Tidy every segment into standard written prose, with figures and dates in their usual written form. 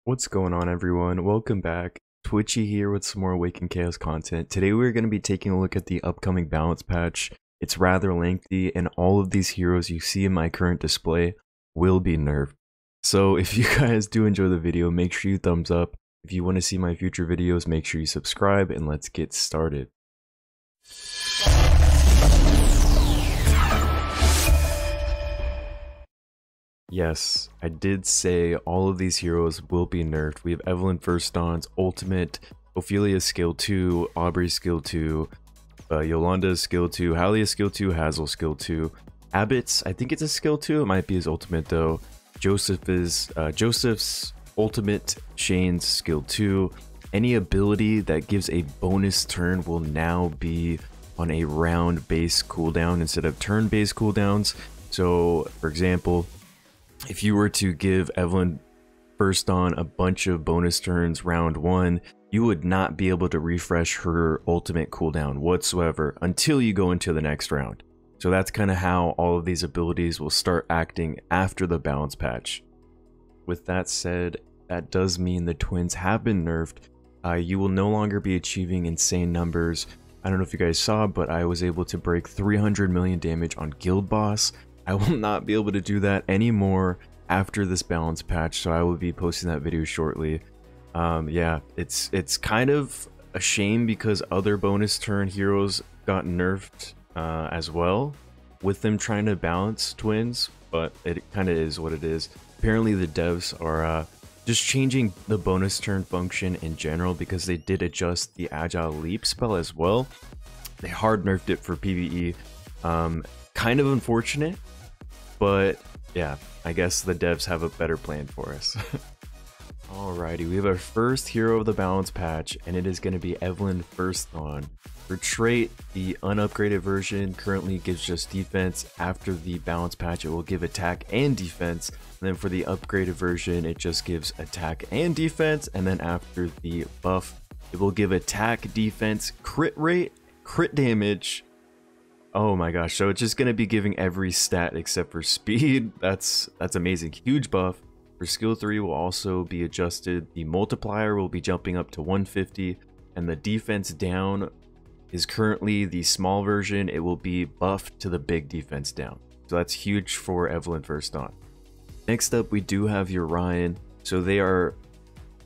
What's going on, everyone? Welcome back. Twitchy here with some more Awaken Chaos content. Today we're going to be taking a look at the upcoming balance patch. It's rather lengthy, and all of these heroes you see in my current display will be nerfed. So if you guys do enjoy the video, make sure you thumbs up. If you want to see my future videos, make sure you subscribe, and let's get started. Yes, I did say all of these heroes will be nerfed. We have Evelyn First Dawn's ultimate, Ophelia skill 2, Aubrey skill 2, Yolanda skill 2, Halia skill 2, Hazel skill 2, Abbott's, I think it's a skill 2, it might be his ultimate though. Joseph's ultimate, Shane's skill 2. Any ability that gives a bonus turn will now be on a round base cooldown instead of turn based cooldowns. So for example, if you were to give Evelyn First Dawn a bunch of bonus turns round 1, you would not be able to refresh her ultimate cooldown whatsoever until you go into the next round. So that's kind of how all of these abilities will start acting after the balance patch. With that said, that does mean the twins have been nerfed. You will no longer be achieving insane numbers. I don't know if you guys saw, but I was able to break 300 million damage on Guild Boss. I will not be able to do that anymore after this balance patch, so I will be posting that video shortly. Yeah, it's kind of a shame because other bonus turn heroes got nerfed as well, with them trying to balance twins, but it kind of is what it is. Apparently the devs are just changing the bonus turn function in general because they did adjust the Agile Leap spell as well. They hard nerfed it for PvE. Kind of unfortunate. But yeah, I guess the devs have a better plan for us. Alrighty, we have our first hero of the balance patch, and it is going to be Evelyn First Dawn. For trait, the unupgraded version currently gives just defense. After the balance patch, it will give attack and defense. And then for the upgraded version, it just gives attack and defense. And then after the buff, it will give attack, defense, crit rate, crit damage. Oh my gosh, so it's just going to be giving every stat except for speed. That's amazing. Huge buff. For skill 3 will also be adjusted. The multiplier will be jumping up to 150, and the defense down is currently the small version. It will be buffed to the big defense down. So that's huge for Evelyn First Dawn. Next up, we do have Orion. So they are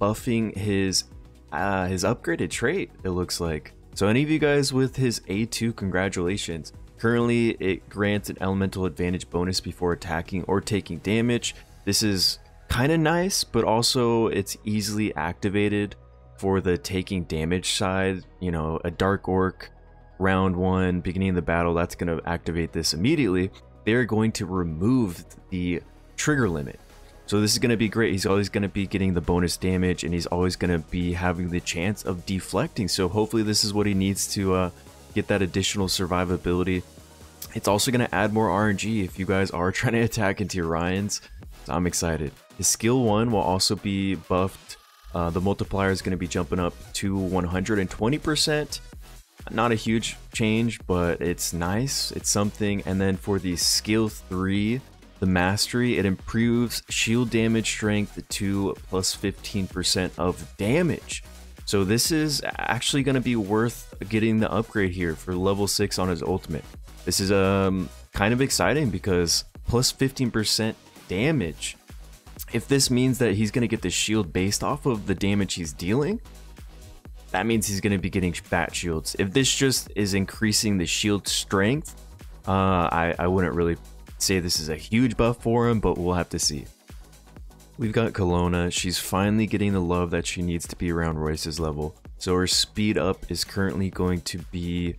buffing his upgraded trait, it looks like. So any of you guys with his A2, congratulations. Currently, it grants an elemental advantage bonus before attacking or taking damage. This is kind of nice, but also it's easily activated for the taking damage side. You know, a Dark Orc, round 1, beginning of the battle, that's going to activate this immediately. They're going to remove the trigger limit. So this is going to be great. He's always going to be getting the bonus damage, and he's always going to be having the chance of deflecting. So hopefully this is what he needs to get that additional survivability. It's also going to add more RNG if you guys are trying to attack into Orions. So I'm excited. His skill 1 will also be buffed. The multiplier is going to be jumping up to 120%. Not a huge change, but it's nice. It's something. And then for the skill 3, the mastery, it improves shield damage strength to plus 15% of damage. So this is actually going to be worth getting the upgrade here for level 6 on his ultimate. This is kind of exciting because plus 15% damage. If this means that he's going to get the shield based off of the damage he's dealing, that means he's going to be getting fat shields. If this just is increasing the shield strength, I wouldn't really say this is a huge buff for him, but we'll have to see. We've got Kelowna. She's finally getting the love that she needs to be around Royce's level. So her speed up is currently going to be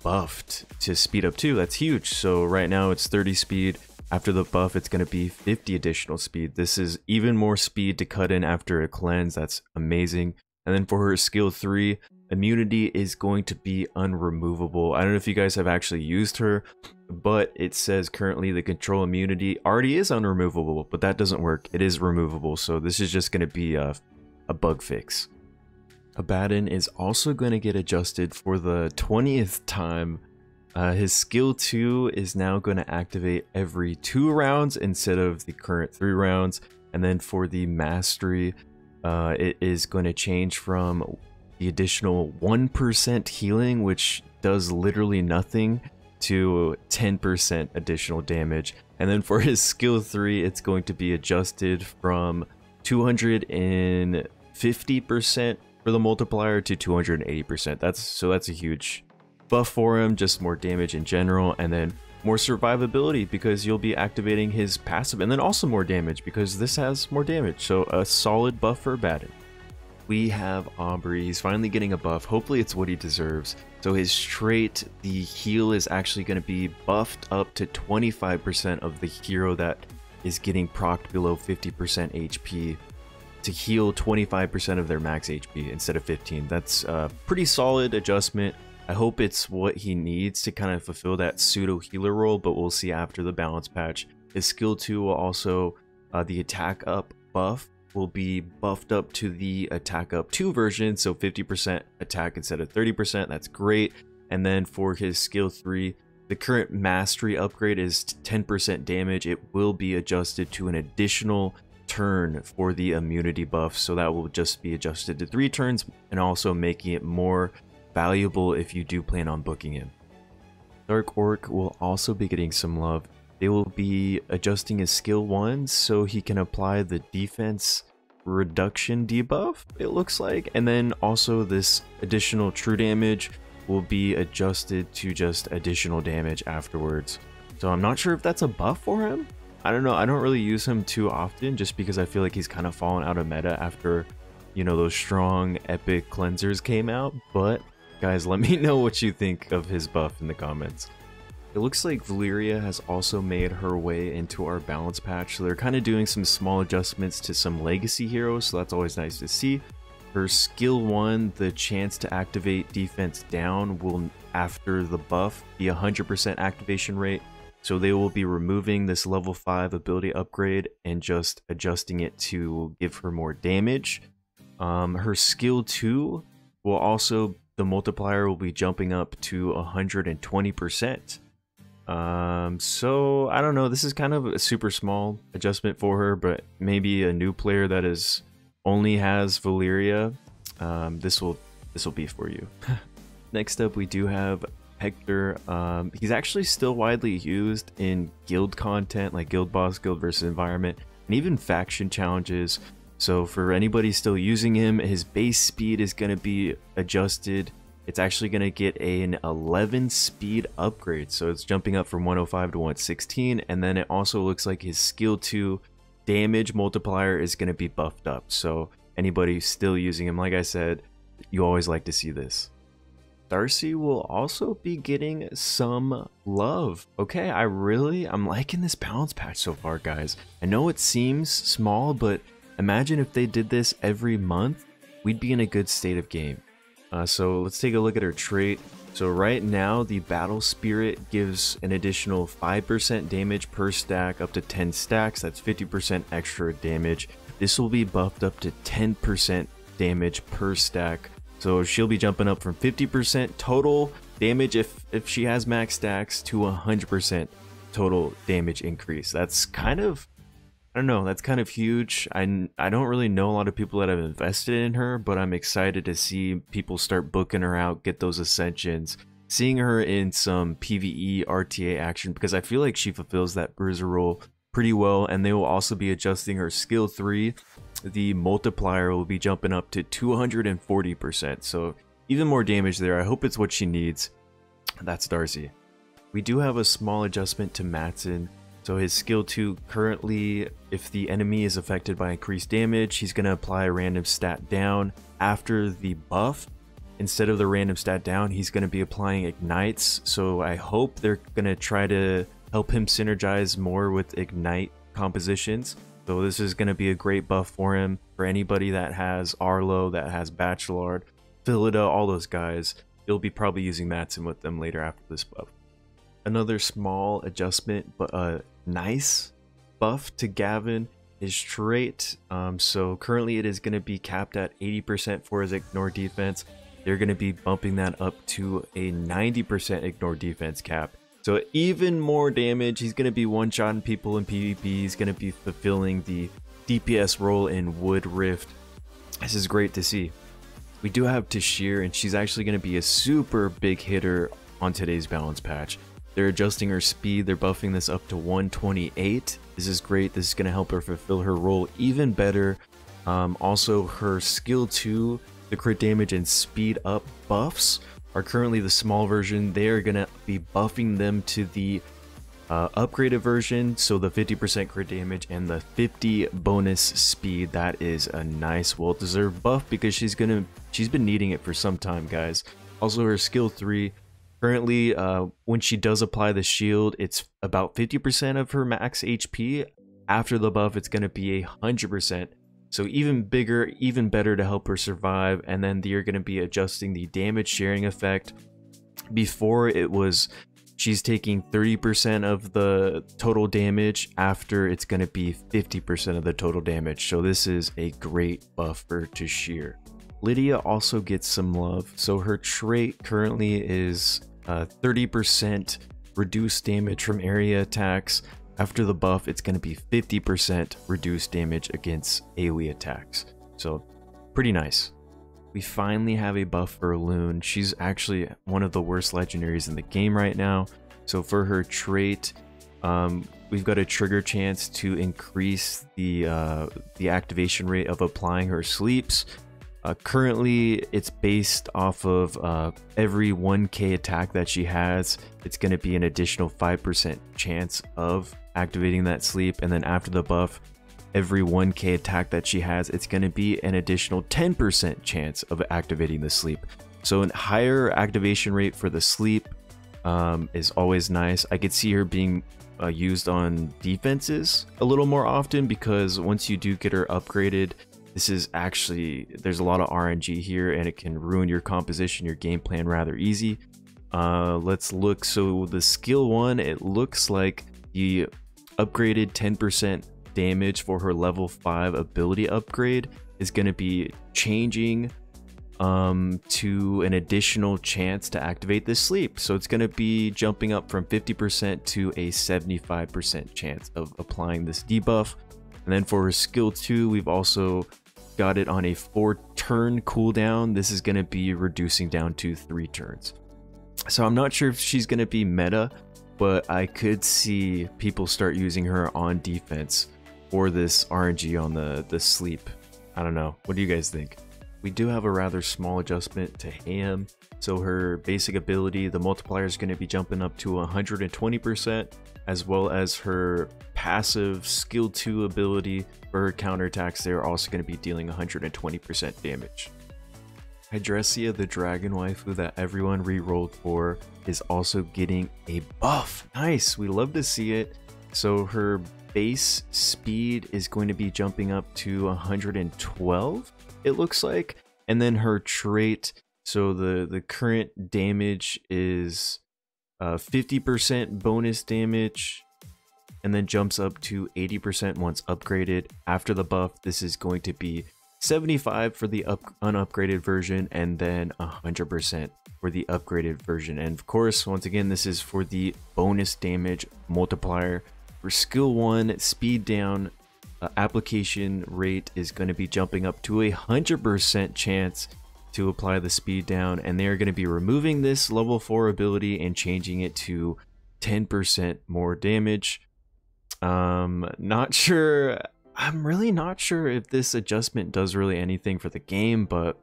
buffed to speed up 2. That's huge. So right now it's 30 speed. After the buff, it's going to be 50 additional speed. This is even more speed to cut in after a cleanse. That's amazing. And then for her skill 3, immunity is going to be unremovable. I don't know if you guys have actually used her, but it says currently the control immunity already is unremovable, but that doesn't work. It is removable, so this is just going to be a bug fix. Abaddon is also going to get adjusted for the 20th time. His skill 2 is now going to activate every 2 rounds instead of the current 3 rounds. And then for the mastery, it is going to change from the additional 1% healing, which does literally nothing, to 10% additional damage. And then for his skill 3, it's going to be adjusted from 250% for the multiplier to 280%. That's a huge buff for him, just more damage in general, and then more survivability because you'll be activating his passive, and then also more damage because this has more damage. So a solid buff for Baden. We have Aubrey. He's finally getting a buff. Hopefully it's what he deserves. So his trait, the heal, is actually going to be buffed up to 25% of the hero that is getting procced below 50% HP to heal 25% of their max HP instead of 15. That's a pretty solid adjustment. I hope it's what he needs to kind of fulfill that pseudo healer role, but we'll see after the balance patch. His skill 2 will also, the attack up buff will be buffed up to the attack up 2 version, so 50% attack instead of 30%. That's great. And then for his skill 3, the current mastery upgrade is 10% damage. It will be adjusted to an additional turn for the immunity buff, so that will just be adjusted to 3 turns, and also making it more valuable if you do plan on booking him. Dark Orc will also be getting some love. They will be adjusting his skill 1 so he can apply the defense reduction debuff, it looks like, and then also this additional true damage will be adjusted to just additional damage afterwards. So I'm not sure if that's a buff for him. I don't know. I don't really use him too often just because I feel like he's kind of fallen out of meta after, you know, those strong epic cleansers came out. But guys, let me know what you think of his buff in the comments. It looks like Valeria has also made her way into our balance patch, so they're kind of doing some small adjustments to some legacy heroes, so that's always nice to see. Her skill 1, the chance to activate defense down, will after the buff be 100% activation rate, so they will be removing this level 5 ability upgrade and just adjusting it to give her more damage. Her skill 2 will also, the multiplier will be jumping up to 120%. So I don't know, this is kind of a super small adjustment for her, but maybe a new player that is only has Valeria, this will be for you. Next up, we do have Hector. He's actually still widely used in guild content like guild boss, guild versus environment, and even faction challenges. So for anybody still using him, his base speed is going to be adjusted. It's actually going to get an 11 speed upgrade, so it's jumping up from 105 to 116, and then it also looks like his skill 2 damage multiplier is going to be buffed up. So anybody still using him, like I said, you always like to see this. Darcy will also be getting some love. Okay, I'm liking this balance patch so far, guys. I know it seems small, but imagine if they did this every month, we'd be in a good state of game. So let's take a look at her trait. So right now, the Battle Spirit gives an additional 5% damage per stack up to 10 stacks. That's 50% extra damage. This will be buffed up to 10% damage per stack. So she'll be jumping up from 50% total damage if she has max stacks to 100% total damage increase. That's kind of, I don't know, that's kind of huge. I don't really know a lot of people that have invested in her, but I'm excited to see people start booking her out, get those ascensions, seeing her in some PvE RTA action, because I feel like she fulfills that bruiser role pretty well. And they will also be adjusting her skill 3. The multiplier will be jumping up to 240%, so even more damage there. I hope it's what she needs. That's Darcy. We do have a small adjustment to Matson. So his skill 2 currently, if the enemy is affected by increased damage, he's going to apply a random stat down. After the buff, instead of the random stat down, he's going to be applying ignites. So I hope they're going to try to help him synergize more with ignite compositions. So this is going to be a great buff for him. For anybody that has Arlo, that has Bachelard, Philida, all those guys, you'll be probably using Matson with them later after this buff. Another small adjustment, but a nice buff to Gavin, his trait. So currently it is going to be capped at 80% for his ignore defense. They're going to be bumping that up to a 90% ignore defense cap. So even more damage. He's going to be one-shotting people in PvP. He's going to be fulfilling the DPS role in Wood Rift. This is great to see. We do have Tashir, and she's actually going to be a super big hitter on today's balance patch. They're adjusting her speed, they're buffing this up to 128. This is great. This is going to help her fulfill her role even better. Also, her skill 2, the crit damage and speed up buffs are currently the small version. They are going to be buffing them to the upgraded version, so the 50% crit damage and the 50 bonus speed. That is a nice, well-deserved buff because she's been needing it for some time, guys. Also, her skill 3, currently when she does apply the shield, it's about 50% of her max HP. After the buff, it's going to be 100%, so even bigger, even better to help her survive. And then you're going to be adjusting the damage sharing effect. Before, it was she's taking 30% of the total damage. After, it's going to be 50% of the total damage. So this is a great buff for Tashir. Lydia also gets some love. So her trait currently is 30% reduced damage from area attacks. After the buff, it's going to be 50% reduced damage against AoE attacks. So pretty nice. We finally have a buff for Loon. She's actually one of the worst legendaries in the game right now. So for her trait, we've got a trigger chance to increase the activation rate of applying her sleeps. Currently, it's based off of every 1k attack that she has. It's going to be an additional 5% chance of activating that sleep. And then after the buff, every 1k attack that she has, it's going to be an additional 10% chance of activating the sleep. So a higher activation rate for the sleep is always nice. I could see her being used on defenses a little more often, because once you do get her upgraded, this is actually, there's a lot of RNG here and it can ruin your composition, your game plan rather easy. Let's look. So the skill 1, it looks like the upgraded 10% damage for her level 5 ability upgrade is going to be changing to an additional chance to activate this sleep. So it's going to be jumping up from 50% to a 75% chance of applying this debuff. And then for her skill 2, we've also got it on a 4-turn cooldown. This is going to be reducing down to 3 turns. So I'm not sure if she's going to be meta, but I could see people start using her on defense for this RNG on the sleep. I don't know. What do you guys think? We do have a rather small adjustment to Ham. So her basic ability, the multiplier is going to be jumping up to 120%, as well as her passive skill 2 ability for her counterattacks. They're also going to be dealing 120% damage. Adressia, the dragon waifu that everyone re-rolled for, is also getting a buff. Nice, we love to see it. So her base speed is going to be jumping up to 112, it looks like. And then her trait, so the current damage is 50% bonus damage, and then jumps up to 80% once upgraded. After the buff, this is going to be 75 for the unupgraded version, and then 100% for the upgraded version. And of course, once again, this is for the bonus damage multiplier. For skill 1, speed down, application rate is going to be jumping up to 100% chance to apply the speed down, and they're going to be removing this level 4 ability and changing it to 10% more damage. Not sure. I'm really not sure if this adjustment does really anything for the game, but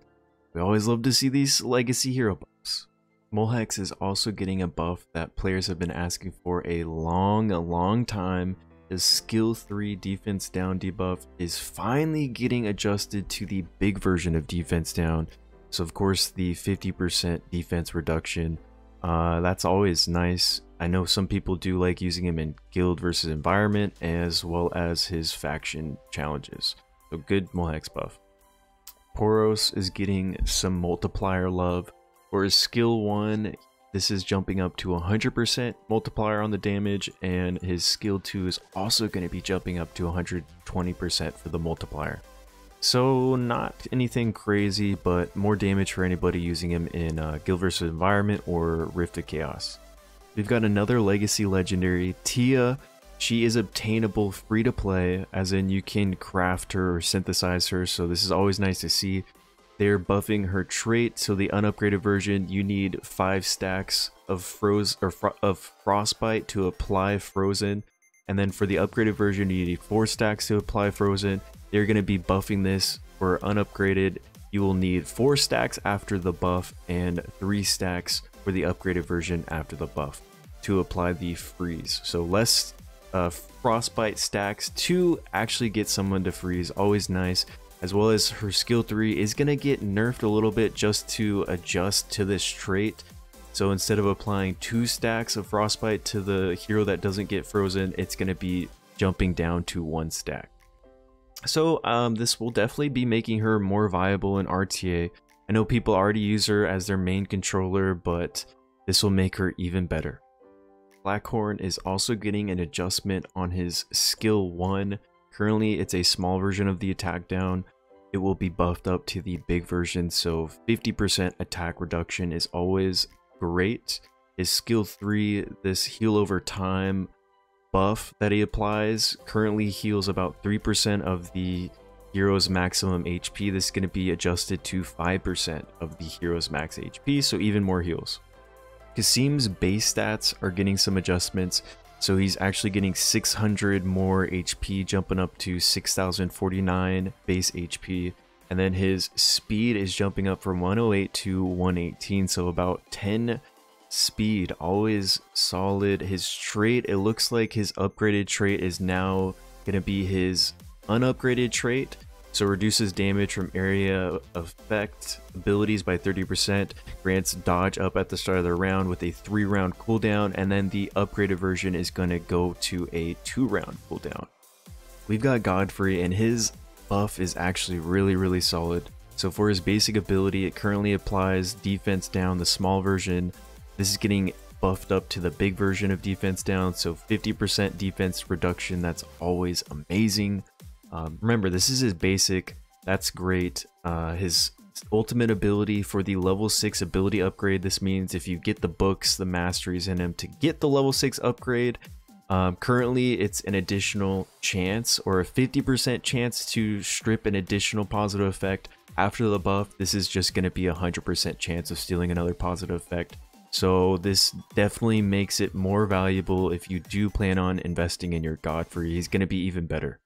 we always love to see these legacy hero buffs. Mohex is also getting a buff that players have been asking for a long time. His skill 3 defense down debuff is finally getting adjusted to the big version of defense down. So of course the 50% defense reduction, that's always nice. I know some people do like using him in guild versus environment, as well as his faction challenges. So good Mohex buff. Poros is getting some multiplier love. For his skill 1, this is jumping up to 100% multiplier on the damage, and his skill 2 is also going to be jumping up to 120% for the multiplier. So not anything crazy, but more damage for anybody using him in guild versus environment or Rift of Chaos. We've got another legacy legendary, Tia. She is obtainable free to play, as in you can craft her or synthesize her, so this is always nice to see. They're buffing her trait, so the unupgraded version, you need 5 stacks of frostbite to apply frozen, and then for the upgraded version, you need 4 stacks to apply frozen. They're going to be buffing this. For unupgraded, you will need 4 stacks after the buff and 3 stacks for the upgraded version after the buff to apply the freeze. So less frostbite stacks to actually get someone to freeze, always nice. As well as her skill 3 is going to get nerfed a little bit just to adjust to this trait. So instead of applying 2 stacks of frostbite to the hero that doesn't get frozen, it's going to be jumping down to 1 stack. So this will definitely be making her more viable in RTA. I know people already use her as their main controller, but this will make her even better. Blackhorn is also getting an adjustment on his skill 1. Currently, it's a small version of the attack down. It will be buffed up to the big version, so 50% attack reduction is always great. His skill 3, this heal over time buff that he applies, currently heals about 3% of the hero's maximum HP. This is going to be adjusted to 5% of the hero's max HP, so even more heals. Kasim's base stats are getting some adjustments. So he's actually getting 600 more HP, jumping up to 6049 base HP. And then his speed is jumping up from 108 to 118. So about 10 speed, always solid. His trait, it looks like his upgraded trait is now going to be his unupgraded trait. So reduces damage from area effect abilities by 30%, grants dodge up at the start of the round with a 3-round cooldown, and then the upgraded version is going to go to a 2-round cooldown. We've got Godfrey, and his buff is actually really solid. So for his basic ability, it currently applies defense down, the small version. This is getting buffed up to the big version of defense down, so 50% defense reduction. That's always amazing. Remember, this is his basic. That's great. His ultimate ability for the level 6 ability upgrade. This means if you get the books, the masteries in him to get the level 6 upgrade, currently it's an additional chance or a 50% chance to strip an additional positive effect. After the buff, this is just going to be a 100% chance of stealing another positive effect. So this definitely makes it more valuable if you do plan on investing in your Godfrey. He's going to be even better.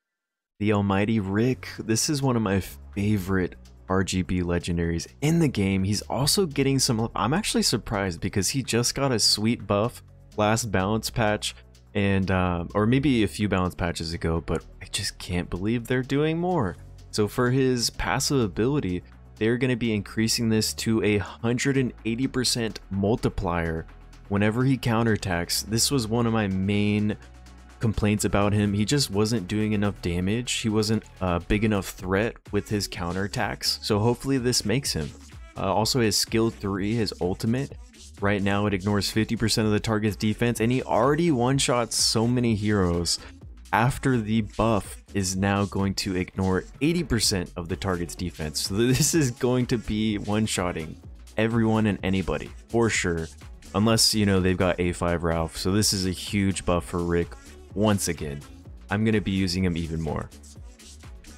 The Almighty Rick, this is one of my favorite RGB legendaries in the game. He's also getting some, I'm actually surprised because he just got a sweet buff last balance patch, and or maybe a few balance patches ago, but I just can't believe they're doing more. So for his passive ability, they're going to be increasing this to a 180% multiplier whenever he counterattacks. This was one of my main complaints about him. He just wasn't doing enough damage. He wasn't a big enough threat with his counterattacks. So hopefully this makes him. Also his skill 3, his ultimate. Right now it ignores 50% of the target's defense, and he already one-shots so many heroes. After the buff is now going to ignore 80% of the target's defense. So this is going to be one-shotting everyone and anybody for sure. Unless, you know, they've got A5 Ralph. So this is a huge buff for Rick. Once again, I'm going to be using him even more.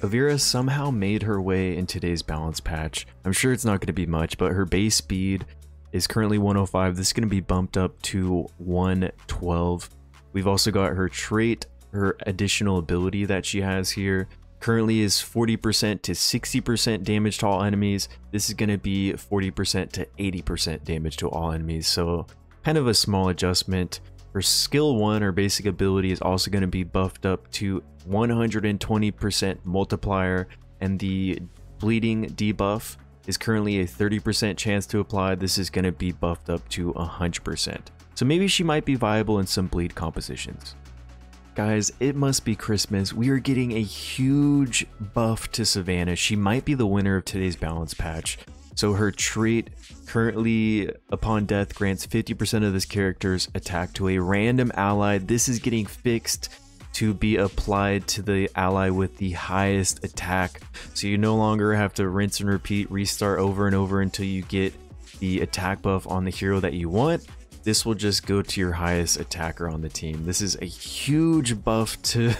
Avira somehow made her way in today's balance patch. I'm sure it's not going to be much, but her base speed is currently 105. This is going to be bumped up to 112. We've also got her trait, her additional ability that she has here. Currently is 40% to 60% damage to all enemies. This is going to be 40% to 80% damage to all enemies. So kind of a small adjustment. Her skill 1, her basic ability, is also going to be buffed up to 120% multiplier, and the bleeding debuff is currently a 30% chance to apply. This is going to be buffed up to 100%. So maybe she might be viable in some bleed compositions. Guys, it must be Christmas. We are getting a huge buff to Savannah. She might be the winner of today's balance patch. So her trait currently upon death grants 50% of this character's attack to a random ally. This is getting fixed to be applied to the ally with the highest attack. So you no longer have to rinse and repeat, restart over and over until you get the attack buff on the hero that you want. this will just go to your highest attacker on the team. This is a huge buff to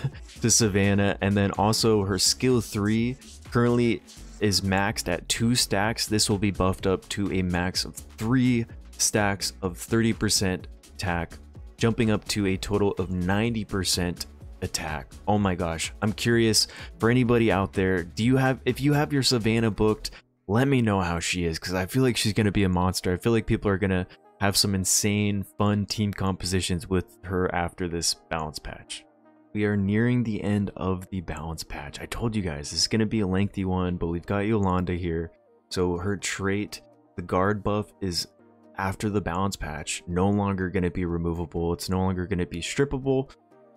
Savannah. And then also her skill 3 currently is maxed at 2 stacks. This will be buffed up to a max of 3 stacks of 30% attack, jumping up to a total of 90% attack. Oh my gosh, I'm curious for anybody out there, if you have your Savannah booked, let me know how she is, because I feel like she's going to be a monster. I feel like people are going to have some insane fun team compositions with her after this balance patch. We are nearing the end of the balance patch. I told you guys this is going to be a lengthy one, but we've got Yolanda here. So her trait, the guard buff, is after the balance patch no longer going to be removable. It's no longer going to be strippable.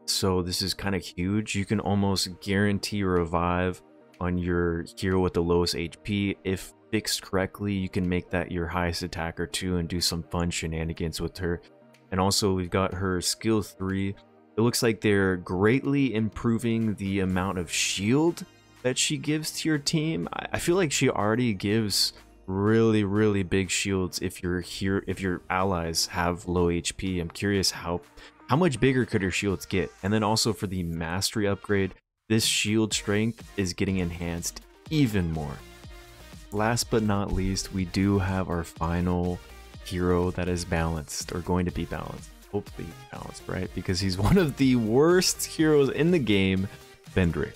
So this is kind of huge. You can almost guarantee a revive on your hero with the lowest HP. If fixed correctly, you can make that your highest attacker too and do some fun shenanigans with her. And also we've got her skill 3. It looks like they're greatly improving the amount of shield that she gives to your team. I feel like she already gives really big shields if your allies have low HP. I'm curious how much bigger could her shields get. And then also for the mastery upgrade, this shield strength is getting enhanced even more. Last but not least, we do have our final hero that is balanced, or going to be balanced. Hopefully balanced, right? Because he's one of the worst heroes in the game, Fendrick.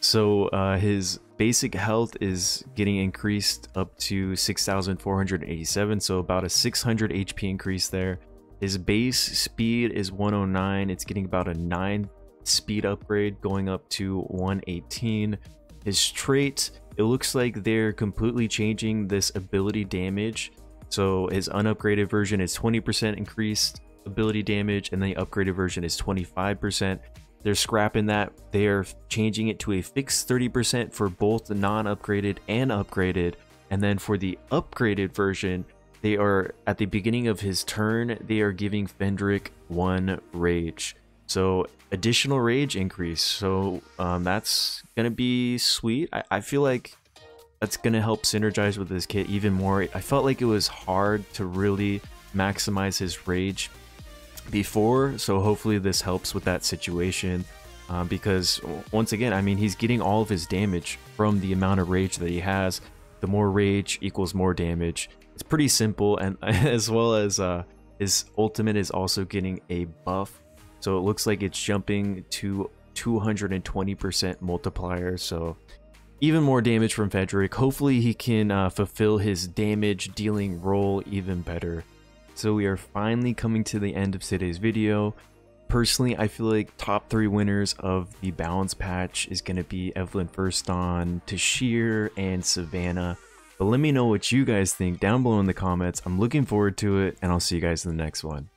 So his basic health is getting increased up to 6,487, so about a 600 HP increase there. His base speed is 109. It's getting about a 9 speed upgrade, going up to 118. His trait, it looks like they're completely changing this ability damage. So his unupgraded version is 20% increased ability damage, and the upgraded version is 25%. They're scrapping that. They are changing it to a fixed 30% for both the non-upgraded and upgraded. And then for the upgraded version, they are at the beginning of his turn, they are giving Fendrick 1 rage. So additional rage increase. So that's gonna be sweet. I feel like that's gonna help synergize with this kit even more. I felt like it was hard to really maximize his rage before, so hopefully this helps with that situation, because once again, I mean, he's getting all of his damage from the amount of rage that he has. The more rage equals more damage. It's pretty simple, and as well as his ultimate is also getting a buff, so it looks like it's jumping to 220% multiplier, so even more damage from Fendrick. Hopefully he can fulfill his damage dealing role even better. So we are finally coming to the end of today's video. Personally, I feel like top 3 winners of the balance patch is going to be Evelyn first on, Tashir, and Savannah. But let me know what you guys think down below in the comments. I'm looking forward to it, and I'll see you guys in the next one.